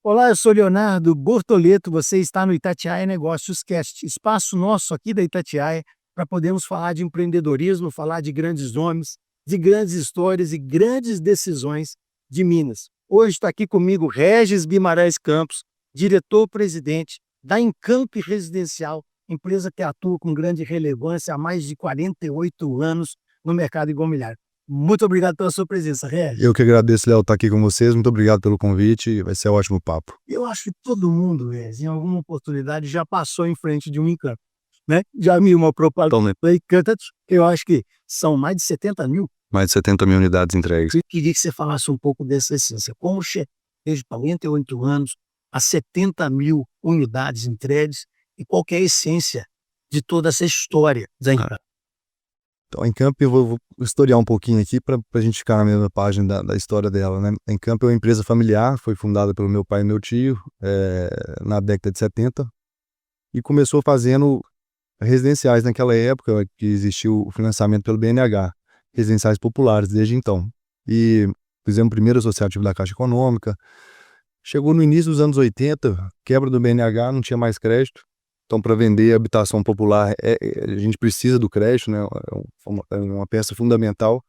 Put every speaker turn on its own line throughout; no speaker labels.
Olá, eu sou Leonardo Bortoleto, você está no Itatiaia Negócios Cast, espaço nosso aqui da Itatiaia para podermos falar de empreendedorismo, falar de grandes nomes, de grandes histórias e grandes decisões de Minas. Hoje está aqui comigo Regis Guimarães Campos, diretor-presidente da Encamp Residencial, empresa que atua com grande relevância há mais de 48 anos no mercado imobiliário. Muito obrigado pela sua presença, Regis.
Eu que agradeço, Léo, estar aqui com vocês. Muito obrigado pelo convite. Vai ser um ótimo papo.
Eu acho que todo mundo, em alguma oportunidade, já passou em frente de um Encanto, né? Já viu uma propaganda da Encanto, eu acho que são mais de 70 mil.
Mais de 70 mil unidades entregues.
Eu queria que você falasse um pouco dessa essência. Como desde 48 anos a 70 mil unidades entregues e qual que é a essência de toda essa história da Encanto?
Então, a Encamp, eu vou historiar um pouquinho aqui para a gente ficar na mesma página da história dela, né? A Encamp é uma empresa familiar, foi fundada pelo meu pai e meu tio na década de 70 e começou fazendo residenciais naquela época que existiu o financiamento pelo BNH, residenciais populares desde então. E fizemos o primeiro associativo da Caixa Econômica. Chegou no início dos anos 80, quebra do BNH, não tinha mais crédito. Então, para vender habitação popular, a gente precisa do crédito, né? É uma peça fundamental.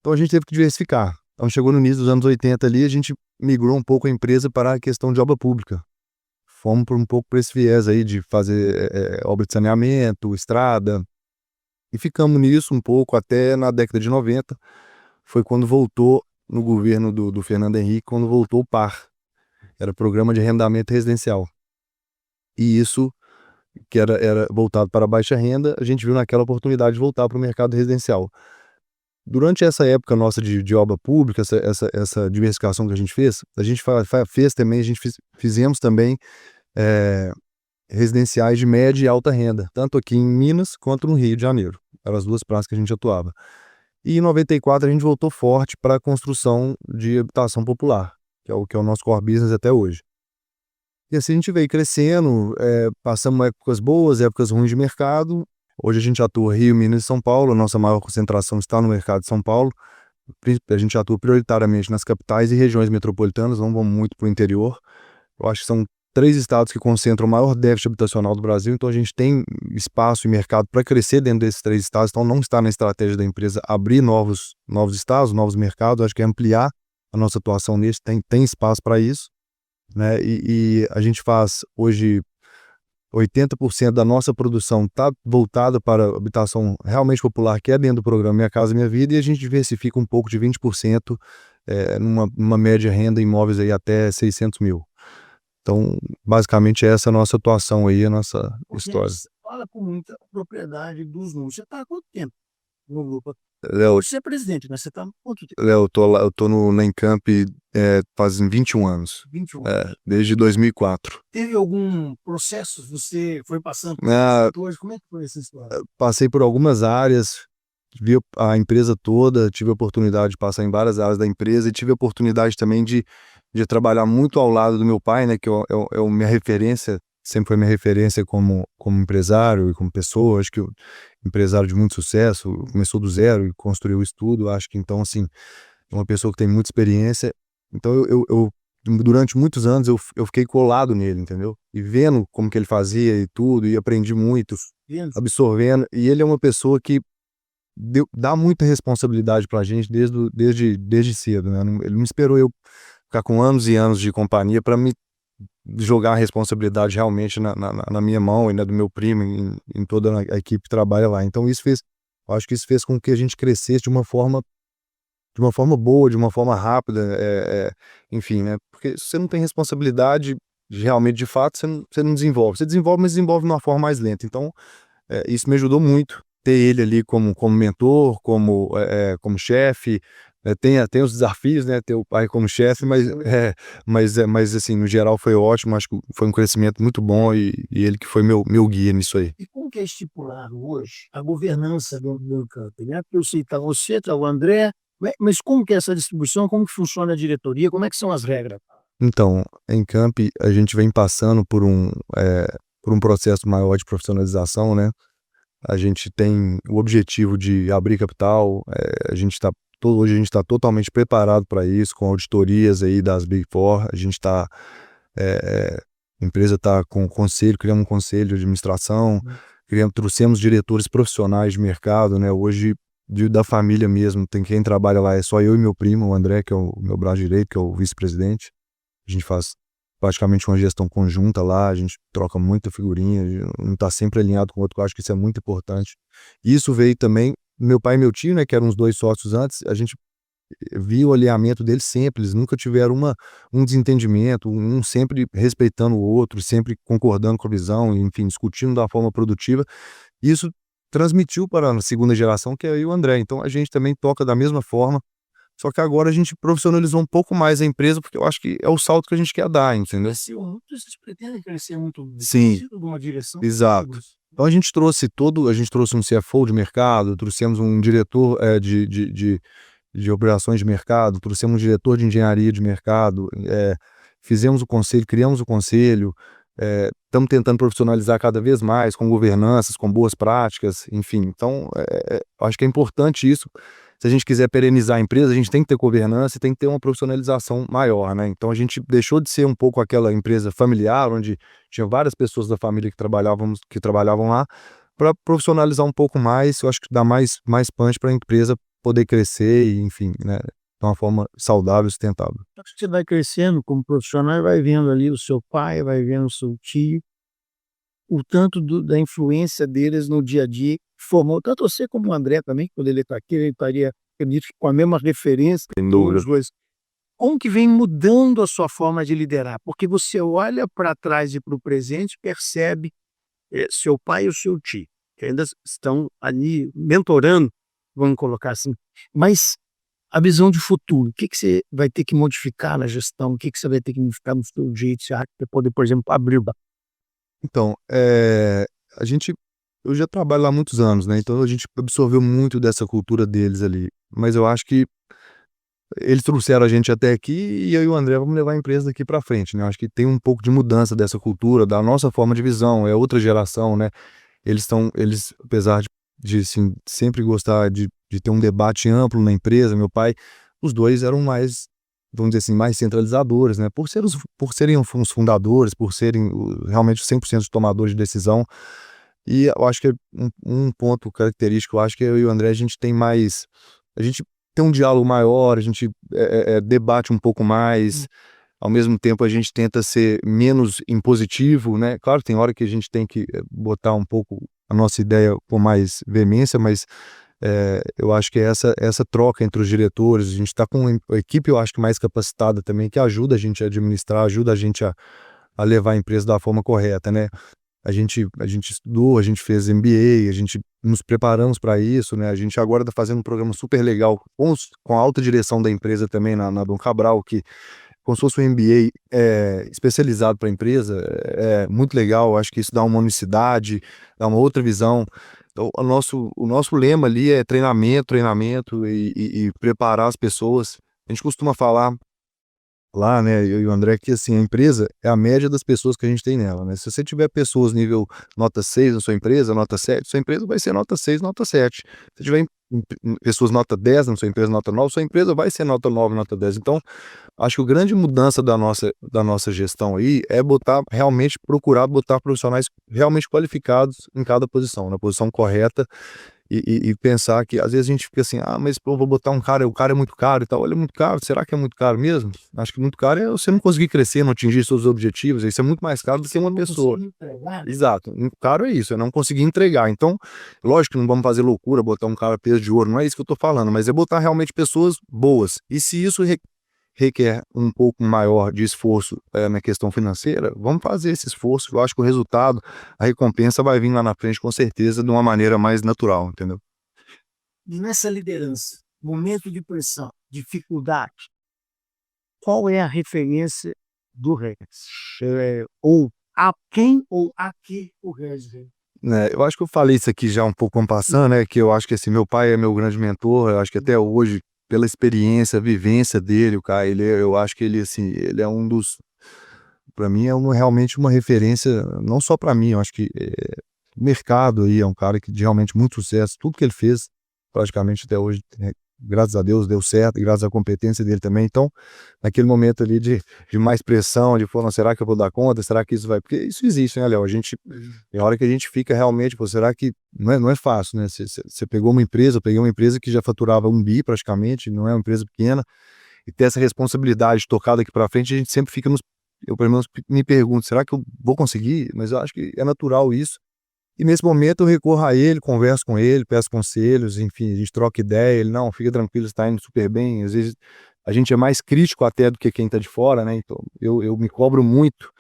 Então, a gente teve que diversificar. Então, chegou no início dos anos 80 ali, a gente migrou um pouco a empresa para a questão de obra pública. Fomos um pouco para esse viés aí de fazer obra de saneamento, estrada. E ficamos nisso um pouco até na década de 90. Foi quando voltou, no governo do Fernando Henrique, quando voltou o PAR. Era Programa de Arrendamento Residencial. E isso, que era voltado para a baixa renda, a gente viu naquela oportunidade de voltar para o mercado residencial. Durante essa época nossa de obra pública, essa diversificação que a gente fez também, fizemos também residenciais de média e alta renda, tanto aqui em Minas quanto no Rio de Janeiro. Eram as duas praças que a gente atuava. E em 94 a gente voltou forte para a construção de habitação popular, que é o nosso core business até hoje. E assim a gente veio crescendo, passamos épocas boas, épocas ruins de mercado. Hoje a gente atua Rio, Minas e São Paulo, a nossa maior concentração está no mercado de São Paulo. A gente atua prioritariamente nas capitais e regiões metropolitanas, não vamos muito para o interior. Eu acho que são 3 estados que concentram o maior déficit habitacional do Brasil, então a gente tem espaço e mercado para crescer dentro desses 3 estados, então não está na estratégia da empresa abrir novos estados, novos mercados, acho que é ampliar a nossa atuação nesse, tem espaço para isso, né? E a gente faz hoje 80% da nossa produção está voltada para a habitação realmente popular, que é dentro do programa Minha Casa Minha Vida, e a gente diversifica um pouco de 20% numa média renda imóveis aí até 600 mil. Então, basicamente, essa é a nossa atuação aí, a nossa história.
Você fala com muita propriedade dos números. Você está há quanto tempo no grupo?
Léo,
Hoje você é presidente, né? Você está há quanto tempo?
eu tô na Encamp fazem 21 anos.
21.
Desde 2004.
Teve algum processo? Você foi passando por
Ah,
setores? Como é que foi essa história?
Passei por algumas áreas, vi a empresa toda, tive a oportunidade de passar em várias áreas da empresa e tive a oportunidade também de trabalhar muito ao lado do meu pai, né, que é minha referência, sempre foi minha referência como empresário e como pessoa. Acho que o empresário de muito sucesso, começou do zero e construiu isso tudo. Acho que, então, assim, é uma pessoa que tem muita experiência. Então, durante muitos anos, eu fiquei colado nele, entendeu? E vendo como que ele fazia e tudo, e aprendi muito, absorvendo. E ele é uma pessoa que dá muita responsabilidade pra gente desde cedo, né? Ele não esperou eu ficar com anos e anos de companhia para me jogar a responsabilidade realmente na minha mão e na do meu primo, em toda a equipe que trabalha lá. Então eu acho que isso fez com que a gente crescesse de uma forma boa, de uma forma rápida, enfim, né? Porque se você não tem responsabilidade, realmente, de fato, você não desenvolve. Você desenvolve, mas desenvolve de uma forma mais lenta. Então, isso me ajudou muito, ter ele ali como mentor, como chefe. Tem os desafios, né? Ter o pai como chefe, mas assim, no geral foi ótimo. Acho que foi um crescimento muito bom e ele que foi meu guia nisso aí.
E como que é estipulado hoje a governança do Encanto, né? Porque eu sei que está você, está o André, mas como que é essa distribuição? Como que funciona a diretoria? Como é que são as regras?
Então, em Camp, a gente vem passando por um processo maior de profissionalização, né? A gente tem o objetivo de abrir capital, a gente está hoje a gente está totalmente preparado para isso, com auditorias aí das Big Four. A gente está, a empresa está com conselho, criamos um conselho de administração, trouxemos diretores profissionais de mercado, né? Hoje, da família mesmo, tem quem trabalha lá, é só eu e meu primo, o André, que é o meu braço direito, que é o vice-presidente. A gente faz praticamente uma gestão conjunta lá, a gente troca muita figurinha, um está sempre alinhado com o outro, eu acho que isso é muito importante. E isso veio também, meu pai e meu tio, né, que eram os 2 sócios antes, a gente viu o alinhamento deles sempre, eles nunca tiveram um desentendimento, um sempre respeitando o outro, sempre concordando com a visão, enfim, discutindo da forma produtiva. E isso transmitiu para a segunda geração, que é eu e o André. Então a gente também toca da mesma forma, só que agora a gente profissionalizou um pouco mais a empresa, porque eu acho que é o salto que a gente quer dar, entendeu?
Cresceu muito, vocês pretendem crescer muito
Sim,
sentido de uma direção?
exato. Então a gente trouxe um CFO de mercado, trouxemos um diretor de operações de mercado, trouxemos um diretor de engenharia de mercado, fizemos o conselho, criamos o conselho, estamos tentando profissionalizar cada vez mais, com governanças, com boas práticas, enfim. Então, acho que é importante isso. Se a gente quiser perenizar a empresa, a gente tem que ter governança e tem que ter uma profissionalização maior, né? Então a gente deixou de ser um pouco aquela empresa familiar, onde tinha várias pessoas da família que trabalhavam lá, para profissionalizar um pouco mais. Eu acho que dá mais punch para a empresa poder crescer e, enfim, né, de uma forma saudável e sustentável.
Acho que você vai crescendo como profissional e vai vendo ali o seu pai, vai vendo o seu tio, o tanto da influência deles no dia a dia, formou tanto você como o André também, quando ele está aqui, ele estaria, acredito que com a mesma referência,
Sem dúvida.
os dois. Como que vem mudando a sua forma de liderar? Porque você olha para trás e para o presente e percebe seu pai e o seu tio, que ainda estão ali mentorando, vamos colocar assim, mas a visão de futuro, o que que você vai ter que modificar na gestão, o que que você vai ter que modificar no seu jeito, você acha, para poder, por exemplo, abrir o bar?
Então, a gente eu já trabalho lá há muitos anos, né, então a gente absorveu muito dessa cultura deles ali, mas eu acho que eles trouxeram a gente até aqui e eu e o André vamos levar a empresa daqui para frente, né. Eu acho que tem um pouco de mudança dessa cultura, da nossa forma de visão, é outra geração, né. Eles apesar de assim, sempre gostar de ter um debate amplo na empresa, meu pai, os 2 eram mais, vamos dizer assim, mais centralizadores, né, por serem os fundadores, por serem realmente 100% os tomadores de decisão. E eu acho que um ponto característico, eu acho que eu e o André a gente tem um diálogo maior, a gente, debate um pouco mais, ao mesmo tempo a gente tenta ser menos impositivo, né. Claro, tem hora que a gente tem que, botar um pouco a nossa ideia com mais veemência, mas, eu acho que essa troca entre os diretores, a gente está com a equipe, eu acho que mais capacitada também, que ajuda a gente a administrar, ajuda a gente a levar a empresa da forma correta, né. A gente estudou, a gente fez MBA, a gente nos preparamos para isso, né, a gente agora está fazendo um programa super legal com a alta direção da empresa também na Dom Cabral, que como se fosse um MBA, especializado para a empresa, é muito legal, eu acho que isso dá uma unicidade, dá uma outra visão. Então o nosso lema ali é treinamento, treinamento e preparar as pessoas. A gente costuma falar lá, né, eu e o André, que assim, a empresa é a média das pessoas que a gente tem nela, né. Se você tiver pessoas nível nota 6 na sua empresa, nota 7, sua empresa vai ser nota 6, nota 7. Se tiver pessoas nota 10 na sua empresa, nota 9, sua empresa vai ser nota 9, nota 10. Então, acho que a grande mudança da nossa gestão aí é procurar botar profissionais realmente qualificados em cada posição, na posição correta. E pensar que às vezes a gente fica assim: "Ah, mas pô, vou botar um cara, o cara é muito caro e tal". Olha, é muito caro, será que é muito caro mesmo? Acho que muito caro é você não conseguir crescer, não atingir seus objetivos, isso é muito mais caro do que uma pessoa. Exato, muito caro é isso, é não conseguir entregar. Então, lógico que não vamos fazer loucura, botar um cara peso de ouro, não é isso que eu tô falando, mas é botar realmente pessoas boas. E se isso requer um pouco maior de esforço, na questão financeira, vamos fazer esse esforço, eu acho que o resultado, a recompensa vai vir lá na frente com certeza de uma maneira mais natural, entendeu?
E nessa liderança, momento de pressão, dificuldade, qual é a referência do Regis? Ou a quem ou a que o Regis vem?
Né, eu acho que eu falei isso aqui já um pouco en passant, né, que eu acho que, assim, meu pai é meu grande mentor, eu acho que até hoje, pela experiência, vivência dele, o cara, eu acho que ele, assim, ele é um dos para mim é realmente uma referência, não só para mim, eu acho que, o mercado aí é um cara que de realmente muito sucesso, tudo que ele fez, praticamente até hoje, graças a Deus deu certo, graças à competência dele também. Então, naquele momento ali de mais pressão, de falar, será que eu vou dar conta? Será que isso vai... Porque isso existe, né, Léo? A gente, tem hora que a gente fica realmente, pô, será que... Não é fácil, né? Você pegou uma empresa, eu peguei uma empresa que já faturava 1 bi praticamente, não é uma empresa pequena, e ter essa responsabilidade de tocar daqui para frente, a gente sempre fica nos... Eu, pelo menos, me pergunto, será que eu vou conseguir? Mas eu acho que é natural isso. E nesse momento eu recorro a ele, converso com ele, peço conselhos, enfim, a gente troca ideia, ele, não, fica tranquilo, está indo super bem. Às vezes a gente é mais crítico até do que quem está de fora, né? Então eu me cobro muito,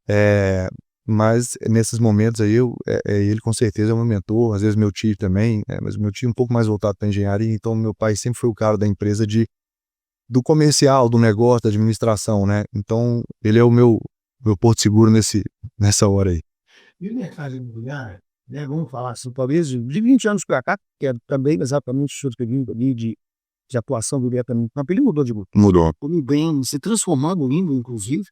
eh, mas nesses momentos aí ele com certeza é o meu mentor, às vezes meu tio também, mas meu tio é um pouco mais voltado para engenharia, então meu pai sempre foi o cara da empresa do comercial, do negócio, da administração, né? Então ele é o meu porto seguro nessa hora aí.
E o mercado imobiliário, né, vamos falar assim, talvez de 20 anos para cá, que é também exatamente o seu período ali de atuação diretamente no campo, ele mudou de muito.
Mudou.
Mudou bem, se transformando lindo, inclusive.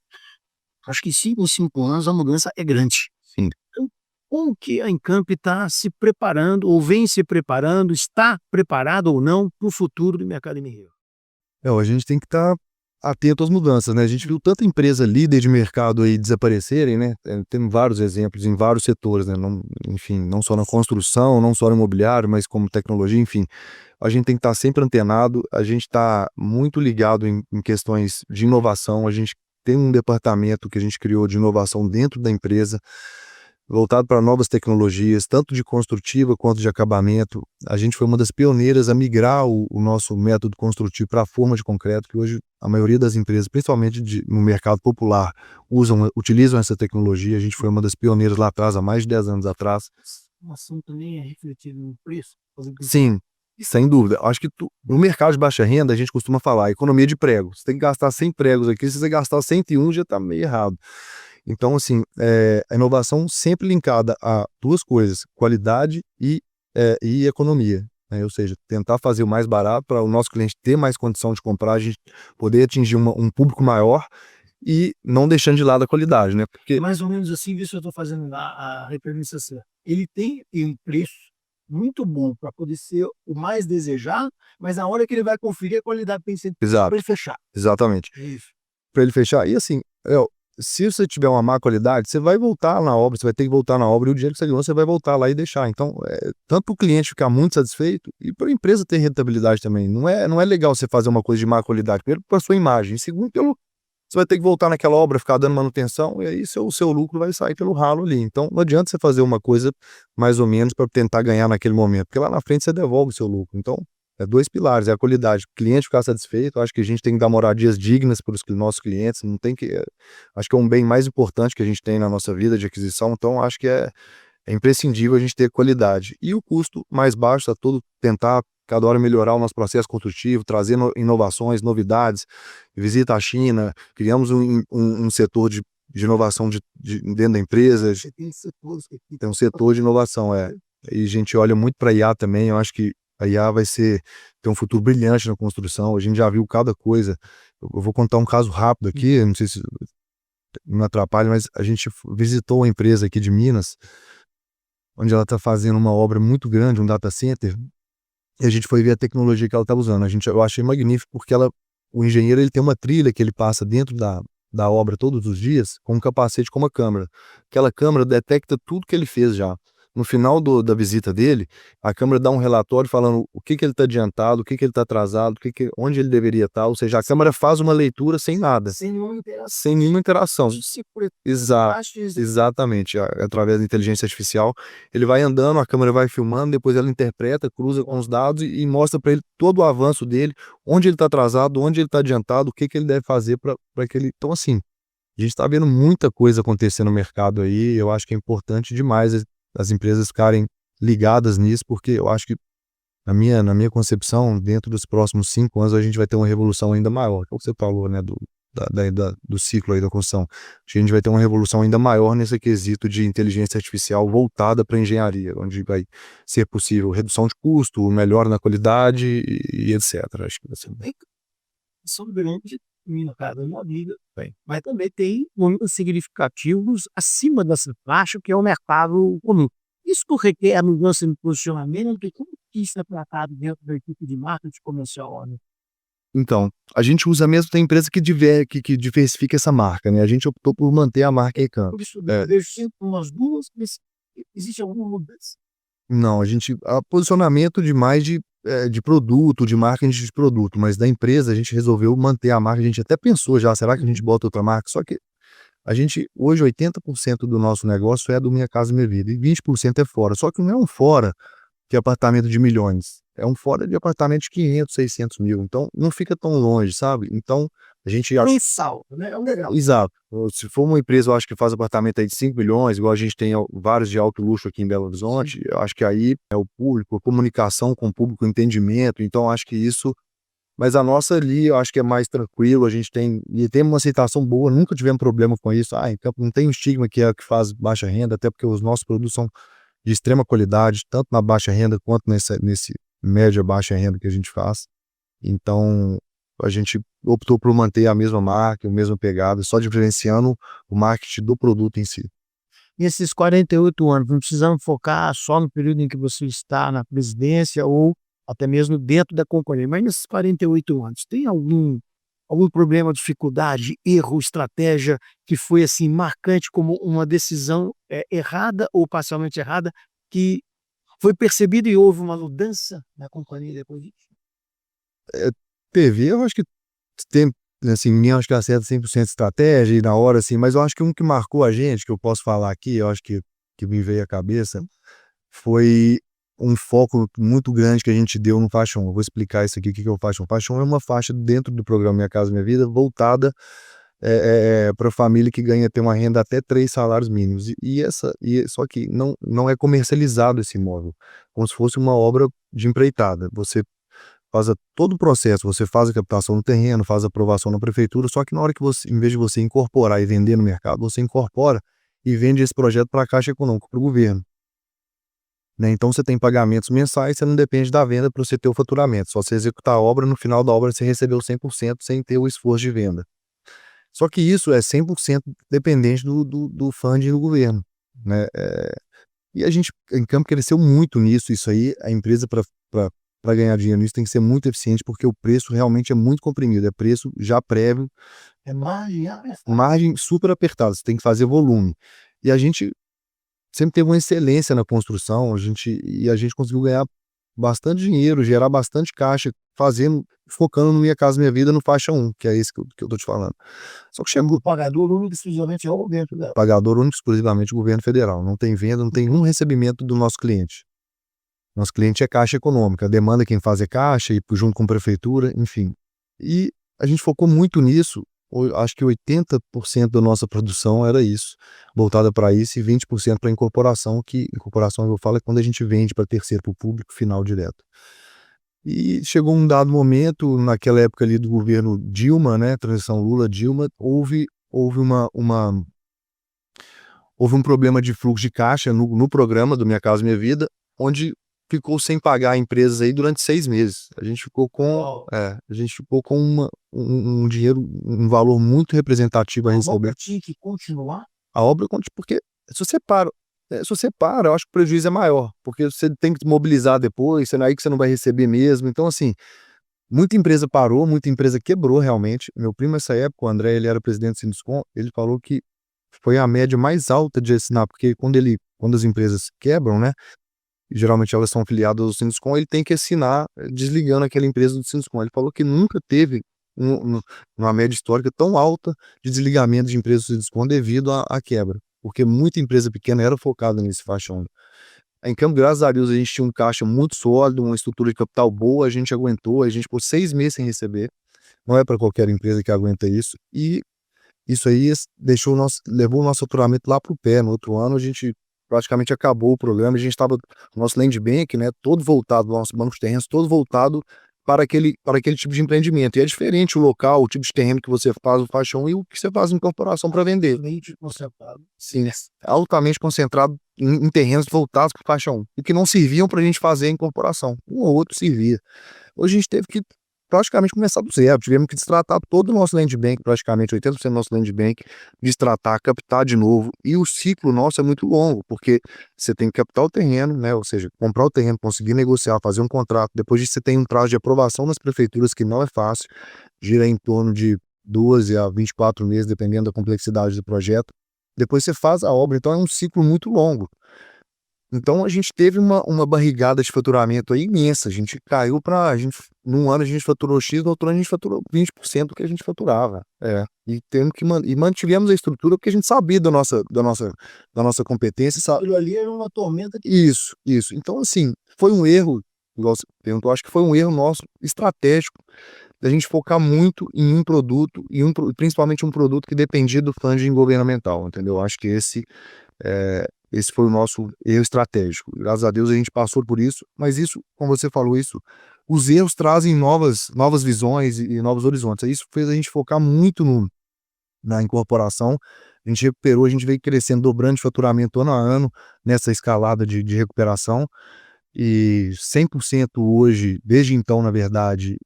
Acho que 5 em 5 anos a mudança é grande.
Sim.
Então, como que a Encamp está se preparando, ou vem se preparando, está preparado ou não para o futuro do mercado imobiliário?
A gente tem que estar atento às mudanças, né? A gente viu tanta empresa líder de mercado aí desaparecerem, né? Tem vários exemplos em vários setores, né? Não, enfim, não só na construção, não só no imobiliário, mas como tecnologia, enfim. A gente tem que estar sempre antenado, a gente está muito ligado em questões de inovação, a gente tem um departamento que a gente criou de inovação dentro da empresa, voltado para novas tecnologias, tanto de construtiva quanto de acabamento. A gente foi uma das pioneiras a migrar o nosso método construtivo para a forma de concreto, que hoje a maioria das empresas, principalmente no mercado popular, utilizam essa tecnologia. A gente foi uma das pioneiras lá atrás, há mais de 10 anos atrás.
O assunto também é refletido no preço.
Sim, sem dúvida. Acho que no mercado de baixa renda, a gente costuma falar economia de prego. Você tem que gastar 100 pregos aqui, se você gastar 101 já está meio errado. Então, assim, a inovação sempre linkada a duas coisas: qualidade e economia, né? Ou seja, tentar fazer o mais barato para o nosso cliente ter mais condição de comprar, a gente poder atingir um público maior e não deixando de lado a qualidade, né?
É
Porque
mais ou menos assim, vê se eu estou fazendo a referência certa. Ele tem um preço muito bom para poder ser o mais desejado, mas na hora que ele vai conferir a qualidade tem que ser
exato,
para ele fechar.
exatamente.
Isso.
Para ele fechar. E assim, se você tiver uma má qualidade, você vai voltar na obra, você vai ter que voltar na obra e o dinheiro que você ganhou, você vai voltar lá e deixar. Então, tanto para o cliente ficar muito satisfeito e para a empresa ter rentabilidade também. Não é legal você fazer uma coisa de má qualidade, primeiro para sua imagem, segundo você vai ter que voltar naquela obra, ficar dando manutenção, e aí seu lucro vai sair pelo ralo ali. Então, não adianta você fazer uma coisa mais ou menos para tentar ganhar naquele momento, porque lá na frente você devolve o seu lucro. Então, é dois pilares, é a qualidade, o cliente ficar satisfeito. Acho que a gente tem que dar moradias dignas para os nossos clientes, não tem que... acho que é um bem mais importante que a gente tem na nossa vida de aquisição, então acho que é imprescindível a gente ter qualidade. E o custo mais baixo, a todo tentar cada hora melhorar o nosso processo construtivo, trazer inovações, novidades, visita à China, criamos um setor de inovação dentro da empresa,
Você tem setores que
tem um setor de inovação, e a gente olha muito para a IA também. Eu acho que a IA vai ter um futuro brilhante na construção, a gente já viu cada coisa. Eu vou contar um caso rápido aqui, não sei se não me atrapalha, mas a gente visitou uma empresa aqui de Minas, onde ela está fazendo uma obra muito grande, um data center, e a gente foi ver a tecnologia que ela está usando. Eu achei magnífico porque o engenheiro ele tem uma trilha que ele passa dentro da obra todos os dias com um capacete com uma câmera. Aquela câmera detecta tudo que ele fez já. No final da visita dele, a câmera dá um relatório falando o que ele está adiantado, o que ele está atrasado, onde ele deveria estar. Ou seja, a câmera faz uma leitura sem nada,
sem nenhuma interação.
sem nenhuma interação. Exato.
Exato.
Exatamente, através da inteligência artificial, ele vai andando, a câmera vai filmando, depois ela interpreta, cruza com os dados e mostra para ele todo o avanço dele, onde ele está atrasado, onde ele está adiantado, o que ele deve fazer para que ele... Então, assim, a gente está vendo muita coisa acontecer no mercado aí. Eu acho que é importante demais as empresas ficarem ligadas nisso, porque eu acho que, na minha concepção, dentro dos próximos 5 anos, a gente vai ter uma revolução ainda maior, que é o que você falou, né, do ciclo aí da construção. Acho que a gente vai ter uma revolução ainda maior nesse quesito de inteligência artificial voltada para a engenharia, onde vai ser possível redução de custo, melhora na qualidade e etc. Acho que vai ser bem.
São grandes mercado na vida, mas também tem números significativos acima dessa faixa, que é o mercado comum. Isso requer mudança de posicionamento e como que isso é tratado dentro da equipe de marketing comercial, né?
Então, a gente usa mesmo, tem empresa que diversifica essa marca, né, a gente optou por manter a marca Ecam.
Por isso eu
É,
vejo sempre umas 2, mas existe alguma mudança?
não, posicionamento de mais de produto, de marketing de produto, mas da empresa a gente resolveu manter a marca, a gente até pensou já: "Será que a gente bota outra marca?" Só que a gente hoje 80% do nosso negócio é do Minha Casa Minha Vida e 20% é fora, só que não é um fora de apartamento de milhões, é um fora de apartamento de 500, 600 mil, então não fica tão longe, sabe. Então a gente
Mensal, né, é o legal.
exato. Se for uma empresa, eu acho que faz apartamento aí de 5 milhões, igual a gente tem vários de alto luxo aqui em Belo Horizonte, eu acho que aí é o público, a comunicação com o público, o entendimento, então acho que isso, mas a nossa ali, eu acho que é mais tranquilo, a gente tem uma aceitação boa, nunca tivemos problema com isso. Então não tem o estigma que é o que faz baixa renda, até porque os nossos produtos são de extrema qualidade, tanto na baixa renda quanto nesse média baixa renda que a gente faz. Então, a gente optou por manter a mesma marca, a mesma pegada, só diferenciando o marketing do produto em si.
E esses 48 anos, não precisamos focar só no período em que você está na presidência ou até mesmo dentro da companhia, mas nesses 48 anos, tem algum problema, dificuldade, erro, estratégia que foi, assim, marcante como uma decisão, errada ou parcialmente errada, que foi percebida e houve uma mudança na companhia depois disso?
TV, eu acho que tem, assim, ninguém acho que acerta 100% estratégia e na hora, assim, mas eu acho que um que marcou a gente, que eu posso falar aqui, eu acho que me veio à cabeça, foi um foco muito grande que a gente deu no Fashion. Eu vou explicar isso aqui, o que que é o Fashion. Fashion é uma faixa dentro do programa Minha Casa Minha Vida, voltada para a família que ganha ter uma renda até 3 salários mínimos. Só que não é comercializado esse imóvel, como se fosse uma obra de empreitada. Você faz todo o processo, você faz a captação no terreno, faz a aprovação na prefeitura, só que na hora que você, em vez de você incorporar e vender no mercado, você incorpora e vende esse projeto para a Caixa Econômica, para o governo, né. Então você tem pagamentos mensais, você não depende da venda para você ter o faturamento, só você executar a obra, no final da obra você recebeu 100% sem ter o esforço de venda. Só que isso é 100% dependente do funding do governo, né. E a gente em Campo cresceu muito nisso, isso aí, a empresa para ganhar dinheiro nisso tem que ser muito eficiente, porque o preço realmente é muito comprimido, é preço já prévio,
É margem apertada.
margem super apertada, você tem que fazer volume. E a gente sempre teve uma excelência na construção, a gente conseguiu ganhar bastante dinheiro, gerar bastante caixa, focando no Minha Casa Minha Vida no faixa 1, que é esse que eu tô te falando. Só que chegou
O pagador único exclusivamente é o governo dela.
pagador único exclusivamente o governo federal, não tem venda, não tem um recebimento do nosso cliente. Nosso cliente é Caixa Econômica, a demanda quem faz é Caixa e junto com prefeitura, enfim. E a gente focou muito nisso, acho que 80% da nossa produção era isso, voltada para isso e 20% para incorporação, que incorporação eu falo é quando a gente vende para terceiro, para o público final direto. E chegou um dado momento, naquela época ali do governo Dilma, né, transição Lula-Dilma, houve um problema de fluxo de caixa no programa do Minha Casa Minha Vida, onde ficou sem pagar empresas aí durante 6 meses.
Uau!
A gente ficou com um dinheiro, um valor muito representativo a
A
receber.
obra tinha que continuar?
A obra porque se você para, eu acho que o prejuízo é maior, porque você tem que mobilizar depois, sendo aí que você não vai receber mesmo. Então, assim, muita empresa parou, muita empresa quebrou realmente. Meu primo nessa época, o André, ele era presidente do Sinduscom, ele falou que foi a média mais alta de assinar, porque quando as empresas quebram, né, e geralmente elas são filiadas ao Sinduscom, ele tem que assinar, desligando aquela empresa do Sinduscom. Ele falou que nunca teve uma média histórica tão alta de desligamento de empresas do Sinduscom devido à quebra, porque muita empresa pequena era focada nesse faixa 1. Em Campo, graças a Deus, a gente tinha um caixa muito sólido, uma estrutura de capital boa, a gente aguentou, a gente ficou 6 meses sem receber, não é para qualquer empresa que aguenta isso, e isso aí levou o nosso faturamento lá para o pé. No outro ano a gente praticamente acabou o programa, a gente estava o nosso land bank, né, todo voltado, nosso banco de terrenos todo voltado para aquele tipo de empreendimento, e é diferente o local, o tipo de terreno que você faz o faixa 1 e o que você faz em incorporação para vender.
Leite concentrado.
Sim, altamente concentrado em terrenos voltados para faixa 1, e que não serviam para a gente fazer a incorporação, um ou outro servia. Hoje a gente teve que praticamente começar do zero. Tivemos que destratar todo o nosso land bank, praticamente 80% do nosso land bank, destratar, captar de novo. E o ciclo nosso é muito longo, porque você tem que captar o terreno, né? Ou seja, comprar o terreno, conseguir negociar, fazer um contrato. Depois disso, você tem um prazo de aprovação nas prefeituras, que não é fácil, gira em torno de 12 a 24 meses, dependendo da complexidade do projeto. Depois você faz a obra, então é um ciclo muito longo. Então a gente teve uma barrigada de faturamento aí imensa. A gente caiu para. Num ano a gente faturou X, no outro ano a gente faturou 20% do que a gente faturava. E temos que e mantivemos a estrutura porque a gente sabia da nossa competência.
Aquilo ali era uma tormenta.
Isso, isso. Então, assim, foi um erro, igual você perguntou, acho que foi um erro nosso estratégico da gente focar muito em um produto, principalmente um produto que dependia do funding governamental, entendeu? Acho que esse foi o nosso erro estratégico. Graças a Deus a gente passou por isso, mas isso, como você falou, os erros trazem novas visões e novos horizontes. Isso fez a gente focar muito na incorporação. A gente recuperou, a gente veio crescendo, dobrando de faturamento ano a ano nessa escalada de recuperação. E 100% hoje, desde então, na verdade,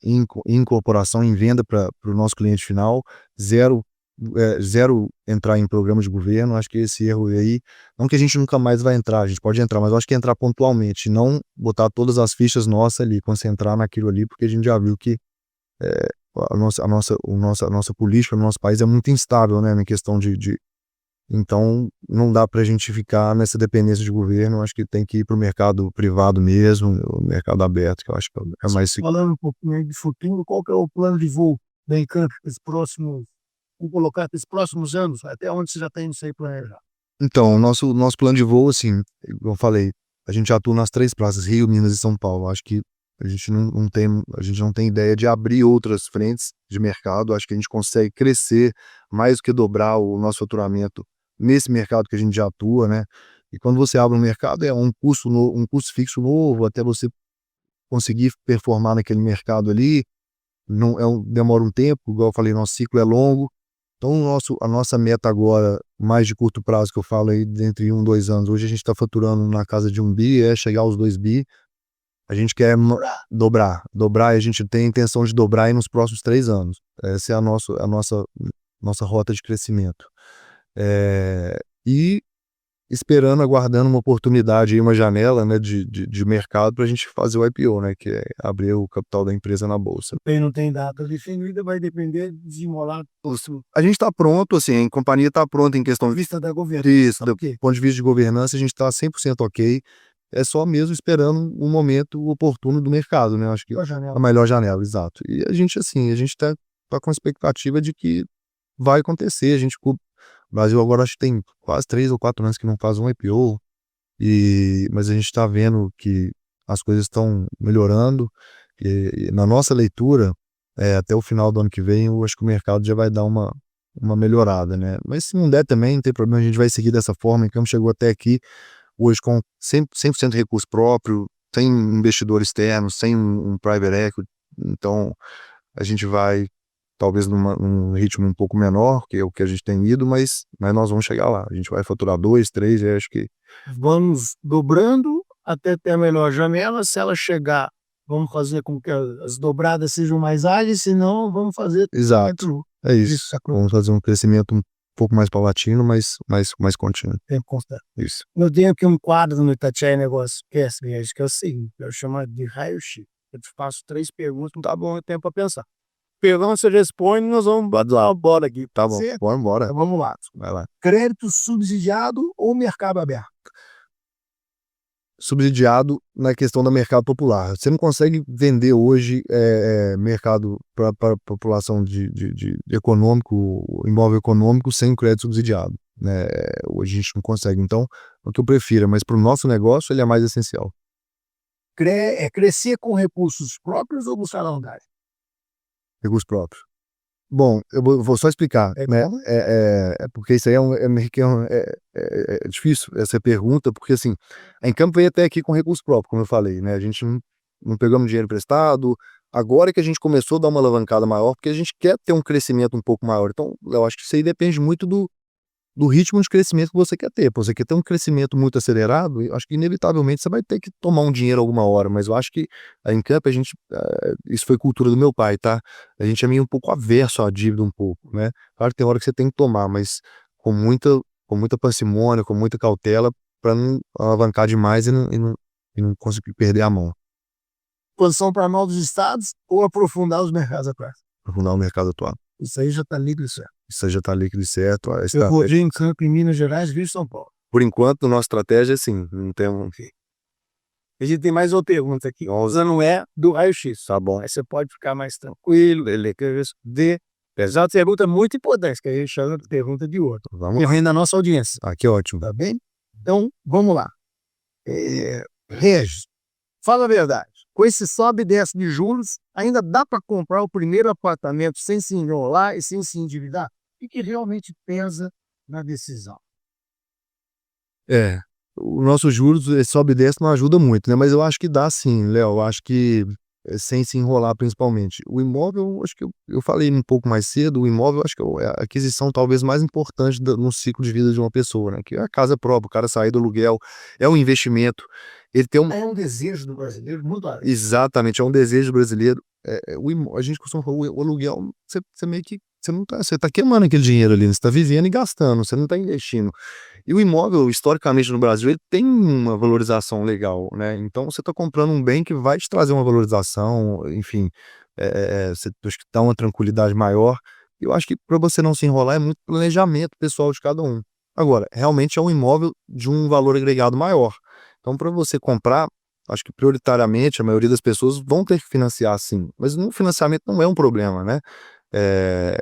em incorporação, em venda para o nosso cliente final, zero entrar em programa de governo. Acho que esse erro aí, não que a gente nunca mais vai entrar, a gente pode entrar, mas eu acho que entrar pontualmente, não botar todas as fichas nossas ali, concentrar naquilo ali, porque a gente já viu que a nossa política no nosso país é muito instável, né, na questão então não dá para a gente ficar nessa dependência de governo. Acho que tem que ir para o mercado privado mesmo, o mercado aberto, que eu acho que é mais seguro.
Falando um pouquinho aí de futuro, qual que é o plano de voo da Encamp vamos colocar esses próximos anos? Até onde você já tem isso aí planejado?
Então, o nosso plano de voo, assim, como eu falei, a gente atua nas 3 praças, Rio, Minas e São Paulo. Acho que a gente não tem ideia de abrir outras frentes de mercado. Acho que a gente consegue crescer mais do que dobrar o nosso faturamento nesse mercado que a gente já atua, né? E quando você abre um mercado, é um custo fixo novo, até você conseguir performar naquele mercado ali, não demora um tempo, igual eu falei, nosso ciclo é longo. Então, a nossa meta agora, mais de curto prazo, que eu falo aí, entre 1 e 2 anos, hoje a gente está faturando na casa de 1 bi, chegar aos 2 bi. A gente quer dobrar, e a gente tem a intenção de dobrar aí nos próximos 3 anos. Essa é a nossa rota de crescimento. E esperando, aguardando uma oportunidade aí, uma janela, né, de mercado para a gente fazer o IPO, né, que é abrir o capital da empresa na bolsa.
Não tem data definida, vai depender de desenrolar
A gente está pronto, assim, a companhia está pronta em questão
de vista da governança.
Isso, do ponto de vista de governança, a gente está 100% ok. É só mesmo esperando um momento oportuno do mercado, né? Acho que a melhor janela, exato. E a gente, assim, tá com a expectativa de que vai acontecer. O Brasil agora acho que tem quase 3 ou 4 anos que não faz um IPO, mas a gente está vendo que as coisas estão melhorando. E na nossa leitura, até o final do ano que vem, eu acho que o mercado já vai dar uma melhorada, né? Mas se não der também, não tem problema, a gente vai seguir dessa forma. Então chegou até aqui hoje com 100% de recurso próprio, sem investidor externo, sem um private equity. Então a gente vai talvez num ritmo um pouco menor que é o que a gente tem ido, mas nós vamos chegar lá. A gente vai faturar 2, 3, acho que
vamos dobrando até ter a melhor janela. Se ela chegar, vamos fazer com que as dobradas sejam mais ágeis, senão vamos fazer
exato. É isso. Vamos fazer um crescimento um pouco mais paulatino, mas mais contínuo.
tempo constante.
Isso.
Eu tenho aqui um quadro no Itatiaia Negócio Cast, que é o seguinte, eu chamo de raio-x. Eu te faço 3 perguntas, não tá bom, é tempo para pensar. Pergunta, você responde, nós vamos dar uma bola aqui.
Tá bom, bora embora.
Então, vamos lá.
Vai lá.
Crédito subsidiado ou mercado aberto?
Subsidiado na questão do mercado popular. Você não consegue vender hoje mercado para a população de econômico, imóvel econômico, sem o crédito subsidiado, né? Hoje a gente não consegue. Então, o que eu prefiro, mas para o nosso negócio ele é mais essencial.
Crescer com recursos próprios ou buscar alavancagem?
Recursos próprios. Bom, eu vou só explicar, né? Porque isso aí é difícil, essa pergunta, porque assim, a Encamp veio até aqui com recurso próprio, como eu falei, né? A gente não pegamos dinheiro emprestado. Agora que a gente começou a dar uma alavancada maior, porque a gente quer ter um crescimento um pouco maior. Então, eu acho que isso aí depende muito do ritmo de crescimento que você quer ter. Pô, você quer ter um crescimento muito acelerado, eu acho que inevitavelmente você vai ter que tomar um dinheiro alguma hora, mas eu acho que a Encamp, a gente, isso foi cultura do meu pai, tá? A gente é meio um pouco averso à dívida um pouco, né? Claro que tem hora que você tem que tomar, mas com muita, com muita parcimônia, com muita cautela, para não alavancar demais e não conseguir perder a mão.
Posição para novos estados ou aprofundar os mercados atuais?
Aprofundar o mercado atual.
Isso aí já está líquido, certo?
Isso aí já está líquido e certo.
Eu rodei em campo em Minas Gerais, Rio e São Paulo.
Por enquanto, nossa estratégia é assim, não temos.
A gente tem mais uma pergunta aqui. Não é do raio-x.
Tá bom.
Aí você pode ficar mais tranquilo, ele quer responder. Essa é uma pergunta muito importante, que a gente chama de pergunta de ouro.
Vamos
E rende a nossa audiência.
que ótimo.
Tá bem? Então, vamos lá. Regis, fala a verdade. Com esse sobe e desce de juros, ainda dá para comprar o primeiro apartamento sem se enrolar e sem se endividar? O que realmente pesa na decisão?
O nosso juros, sobe e desce, não ajuda muito, né? Mas eu acho que dá sim, Léo. Eu acho que sem se enrolar principalmente. O imóvel, acho que eu falei um pouco mais cedo, o imóvel acho que é a aquisição talvez mais importante no ciclo de vida de uma pessoa, né? Que é a casa própria, o cara sair do aluguel, é um investimento. Ele tem
É um desejo do brasileiro muito além.
Exatamente, é um desejo brasileiro. A gente costuma falar, o aluguel, você meio que, você tá queimando aquele dinheiro ali, né? Você tá vivendo e gastando, você não tá investindo. E o imóvel, historicamente no Brasil, ele tem uma valorização legal, né? Então você está comprando um bem que vai te trazer uma valorização, enfim, você acho que dá uma tranquilidade maior. Eu acho que para você não se enrolar é muito planejamento pessoal de cada um. Agora, realmente é um imóvel de um valor agregado maior. Então, para você comprar, acho que prioritariamente a maioria das pessoas vão ter que financiar sim, mas no financiamento não é um problema, né? Eh,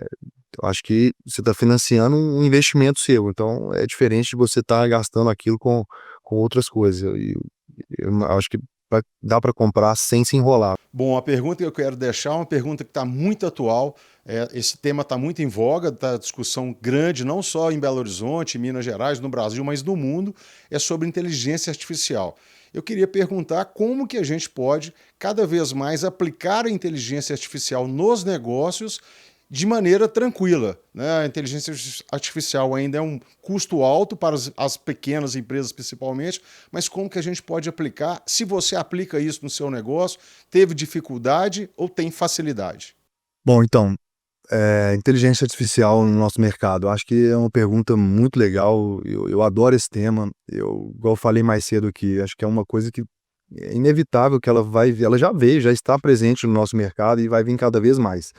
eu acho que você está financiando um investimento seu, então é diferente de você estar gastando aquilo com outras coisas. Eu acho que dá para comprar sem se enrolar.
Bom, a pergunta que eu quero deixar é uma pergunta que está muito atual. Esse tema está muito em voga, está discussão grande, não só em Belo Horizonte, em Minas Gerais, no Brasil, mas no mundo, é sobre inteligência artificial. Eu queria perguntar como que a gente pode cada vez mais aplicar a inteligência artificial nos negócios de maneira tranquila, né? A inteligência artificial ainda é um custo alto para as pequenas empresas principalmente, mas como que a gente pode aplicar? Se você aplica isso no seu negócio, teve dificuldade ou tem facilidade?
Bom, então, inteligência artificial no nosso mercado, acho que é uma pergunta muito legal, eu adoro esse tema, igual eu falei mais cedo aqui, acho que é uma coisa que é inevitável que ela já veio, já está presente no nosso mercado e vai vir cada vez mais.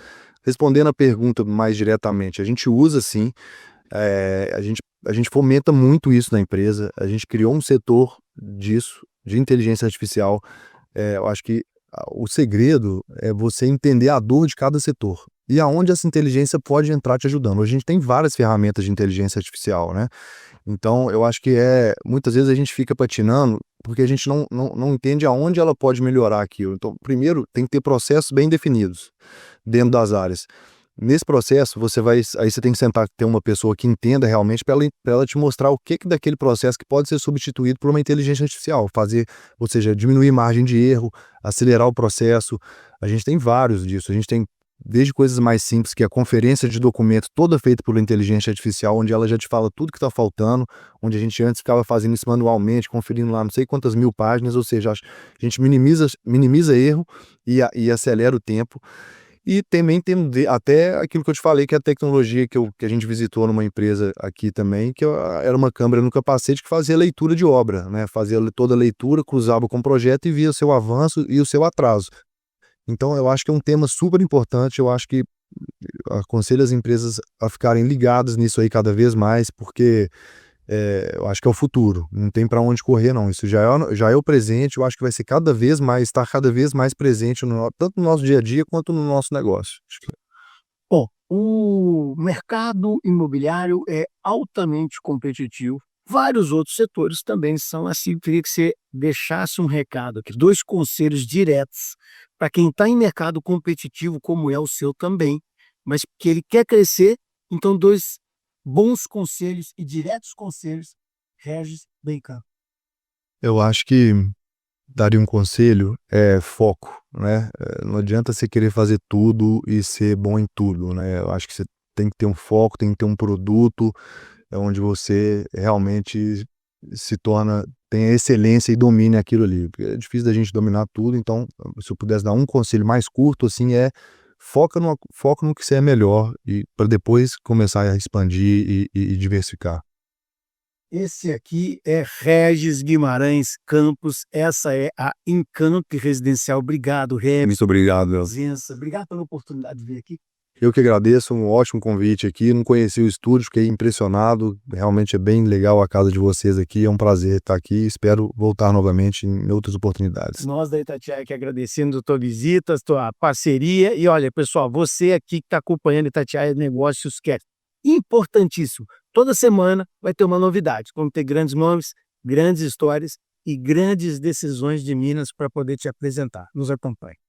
Respondendo a pergunta mais diretamente, a gente usa sim, a gente fomenta muito isso na empresa, a gente criou um setor disso, de inteligência artificial. Eu acho que o segredo é você entender a dor de cada setor e aonde essa inteligência pode entrar te ajudando. Hoje a gente tem várias ferramentas de inteligência artificial, né? Então eu acho que muitas vezes a gente fica patinando porque a gente não entende aonde ela pode melhorar aquilo. Então, primeiro, tem que ter processos bem definidos dentro das áreas. Nesse processo, aí você tem que sentar, ter uma pessoa que entenda realmente para ela te mostrar o que daquele processo que pode ser substituído por uma inteligência artificial, ou seja, diminuir margem de erro, acelerar o processo. A gente tem vários disso, a gente tem desde coisas mais simples, que é a conferência de documento toda feita por inteligência artificial, onde ela já te fala tudo que está faltando, onde a gente antes ficava fazendo isso manualmente, conferindo lá não sei quantas mil páginas, ou seja, a gente minimiza erro e acelera o tempo. E também tem até aquilo que eu te falei, que é a tecnologia que a gente visitou numa empresa aqui também, que era uma câmera no capacete que fazia leitura de obra, né? Fazia toda a leitura, cruzava com o projeto e via o seu avanço e o seu atraso. Então eu acho que é um tema super importante, eu acho que aconselho as empresas a ficarem ligadas nisso aí cada vez mais, porque eu acho que é o futuro, não tem para onde correr não, isso já é o presente, eu acho que vai ser estar cada vez mais presente tanto no nosso dia a dia quanto no nosso negócio.
Bom, o mercado imobiliário é altamente competitivo. Vários outros setores também são assim. Eu queria que você deixasse um recado aqui, 2 conselhos diretos para quem está em mercado competitivo, como é o seu também, mas que ele quer crescer. Então, 2 bons conselhos e diretos conselhos, Regis Bacon.
Eu acho que daria um conselho, foco, né? Não adianta você querer fazer tudo e ser bom em tudo, né? Eu acho que você tem que ter um foco, tem que ter um produto, é onde você realmente se torna, tem a excelência e domine aquilo ali, porque é difícil da gente dominar tudo. Então, se eu pudesse dar um conselho mais curto, assim, foca no que você é melhor e para depois começar a expandir e diversificar.
Esse aqui é Regis Guimarães Campos, essa é a Encanto Residencial. Obrigado, Regis,
Muito obrigado.
pela presença, obrigado pela oportunidade de vir aqui.
Eu que agradeço, um ótimo convite aqui. Não conheci o estúdio, fiquei impressionado. Realmente é bem legal a casa de vocês aqui. É um prazer estar aqui. Espero voltar novamente em outras oportunidades.
Nós da Itatiaia que agradecendo a tua visita, a tua parceria. E olha, pessoal, você aqui que está acompanhando Itatiaia Negócios Cast, importantíssimo. Toda semana vai ter uma novidade. Vamos ter grandes nomes, grandes histórias e grandes decisões de Minas para poder te apresentar. Nos acompanhe.